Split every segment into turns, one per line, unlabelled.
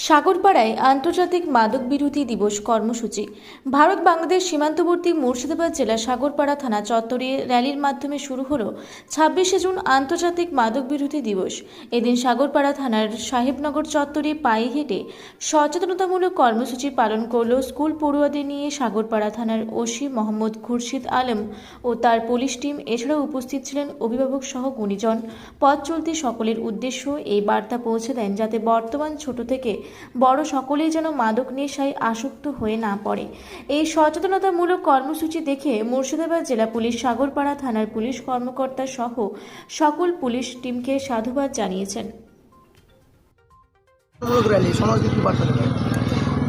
সাগরপাড়ায় আন্তর্জাতিক মাদক বিরোধী দিবস কর্মসূচি। ভারত বাংলাদেশ সীমান্তবর্তী মুর্শিদাবাদ জেলার সাগরপাড়া থানা চত্বরে র্যালির মাধ্যমে শুরু হলো 26শে জুন আন্তর্জাতিক মাদক বিরোধী দিবস। এদিন সাগরপাড়া থানার সাহেবনগর চত্বরে পায়ে হেঁটে সচেতনতামূলক কর্মসূচি পালন করল স্কুল পড়ুয়াদের নিয়ে সাগরপাড়া থানার ওসি মোহাম্মদ খুরশিদ আলম ও তার পুলিশ টিম। এছাড়াও উপস্থিত ছিলেন অভিভাবক সহ গুণীজন। পথ চলতি সকলের উদ্দেশ্য এই বার্তা পৌঁছে দেন যাতে বর্তমান ছোট থেকে বড় সকলেই যেন মাদক নেশায় আসক্ত হয়ে না পড়ে। এই সচেতনতামূলক কর্মসূচি দেখে মুর্শিদাবাদ জেলা পুলিশ সাগরপাড়া থানার পুলিশ কর্মকর্তা সহ সকল পুলিশ টিমকে সাধুবাদ জানিয়েছেন।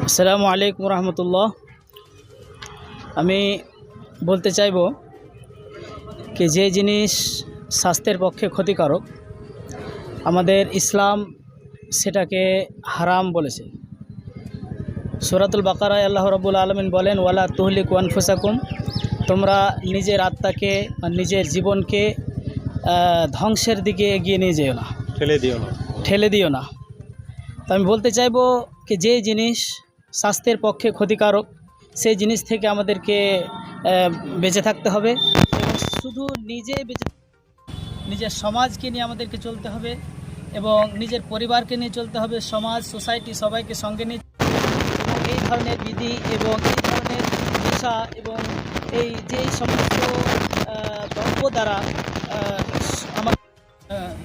আসসালামু আলাইকুম রহমতুল্লাহ। আমি বলতে চাইব কি যে জিনিস স্বাস্থ্যের পক্ষে ক্ষতিকারক আমাদের ইসলাম সেটাকে হারাম বলেছে। সূরাতুল বাকারায় আল্লাহ রাব্বুল আলামিন বলেন, ওয়ালা তুহলিকু আনফুসাকুম, তোমরা নিজের আত্মাকে নিজের জীবনকে ধ্বংসের দিকে এগিয়ে নিয়ে যেও না, ঠেলে দিও না। তো আমি বলতে চাইব কি যে জিনিস স্বাস্থ্যের পক্ষে ক্ষতিকারক সেই জিনিস থেকে আমাদেরকে বেঁচে থাকতে হবে এবং শুধু নিজের সমাজকে নিয়ে আমাদেরকে চলতে হবে এবং নিজের পরিবারকে নিয়ে চলতে হবে। সমাজ, সোসাইটি সবাইকে সঙ্গে নিয়ে এই ধরনের বিধি এবং এই ধরনের নেশা এবং এই যে সমস্ত দ্রব্য দ্বারা আমার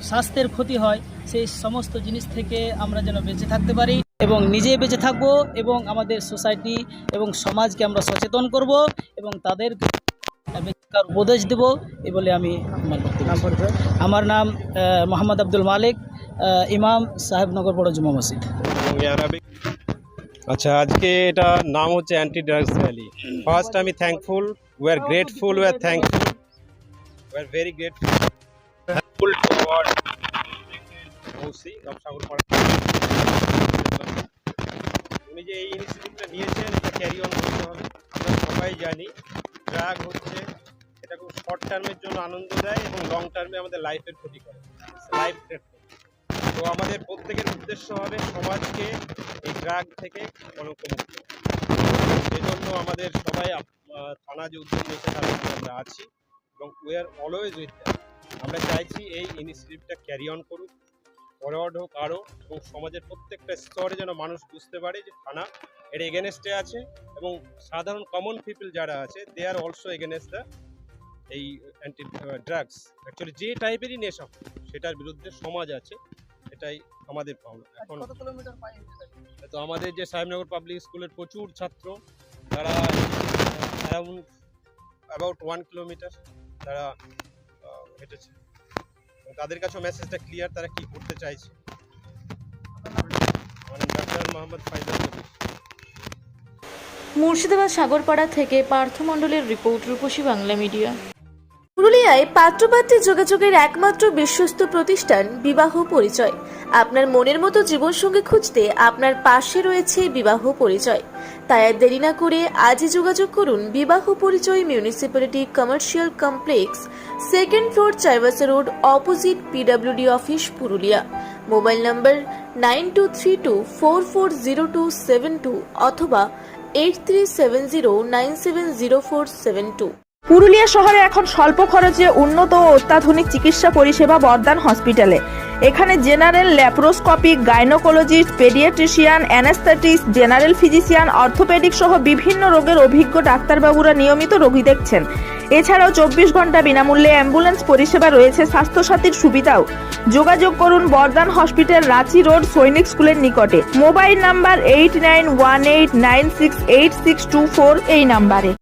স্বাস্থ্যের ক্ষতি হয় সেই সমস্ত জিনিস থেকে আমরা যেন বেঁচে থাকতে পারি এবং নিজে বেঁচে থাকবো এবং আমাদের সোসাইটি এবং সমাজকে আমরা সচেতন করব এবং তাদের উপদেশ দেব। এই বলে আমি আমার নাম মোহাম্মদ আব্দুল মালিক, ইমাম সাহেবনগর বড় জুমা মসজিদ।
আচ্ছা, আজকে এটা নাম হচ্ছে অ্যান্টি ড্রাগস র্যালি। ফার্স্ট আমি thankful, we are grateful, we are thankful, we are very grateful toward OC of Sagarpara. উনি যে এই ইনিশিয়েটিভটা নিয়েছেন এটা ক্যারি অন করতে হবে। আমরা সবাই জানি ড্রাগ হচ্ছে এটা খুব শর্ট টার্মের জন্য আনন্দ দেয় এবং লং টার্মে আমাদের লাইফের ক্ষতি করে, লাইফ থ্রেট করে। তো আমাদের প্রত্যেকের উদ্দেশ্য হবে সমাজকে এই ড্রাগ থেকে কলঙ্কমুক্ত। সেজন্য আমাদের সবাই থানা যে উদ্যোগ নিয়েছে তার মধ্যে আমরা আছি এবং we are always with them. আমরা চাইছি এই ইনিশিয়েটিভটা ক্যারি অন করুক, ফরওয়ার্ড হোক আরও, এবং সমাজের প্রত্যেকটা স্তরে যেন মানুষ বুঝতে পারে যে থানা এর এগেনস্টে আছে এবং সাধারণ কমন পিপল যারা আছে দে আর অলসো এগেনস্ট দ্য এই অ্যান্টি ড্রাগস। অ্যাকচুয়ালি যে টাইপেরই নেশা সেটার বিরুদ্ধে সমাজ আছে, এটাই আমাদের পাওনা। এখন তো আমাদের যে সাহেবনগর পাবলিক স্কুলের প্রচুর ছাত্র তারা অ্যাবাউট 1 কিলোমিটার তারা হেঁটেছে। তাদের কাছেও মেসেজটা ক্লিয়ার, তারা কি করতে চাইছে। ডাক্তার মোহাম্মদ ফাইজাল।
মুর্শিদাবাদ সাগরপাড়া থেকে পার্থ মণ্ডলের রিপোর্ট, রূপসী বাংলা মিডিয়া। পুরুলিয়ায় পাত্রপাত্রী যোগাযোগের একমাত্র বিশ্বস্ত প্রতিষ্ঠান বিবাহ পরিচয়। আপনার মনের মতো জীবনসঙ্গী খুঁজতে আপনার পাশে রয়েছে বিবাহ পরিচয়। তাই আর দেরি না করে আজই যোগাযোগ করুন বিবাহ পরিচয়, municipality commercial complex, 2nd floor, Chaibasa road, opposite PWD office, Purulia. Mobile নম্বর 9232440272 অথবা 8370970472।
পুরুলিয়া শহরে এখন স্বল্প খরচে উন্নত ও অত্যাধুনিক চিকিৎসা পরিষেবা বর্দান হসপিটালে। এখানে general, laparoscopic, gynaecologist, paediatrician, anaesthetist, general physician, orthopaedic সহ বিভিন্ন রোগের অভিজ্ঞ ডাক্তারবাবুরা নিয়মিত রোগী দেখছেন। এছাড়াও 24 ঘন্টা বিনামূল্যে অ্যাম্বুলেন্স পরিষেবা রয়েছে, স্বাস্থ্যসাথীর সুবিধাও। যোগাযোগ করুন বর্দান হসপিটাল, রাঁচি রোড, সৈনিক স্কুলের নিকটে। মোবাইল নাম্বার 8918968624 এই নাম্বারে।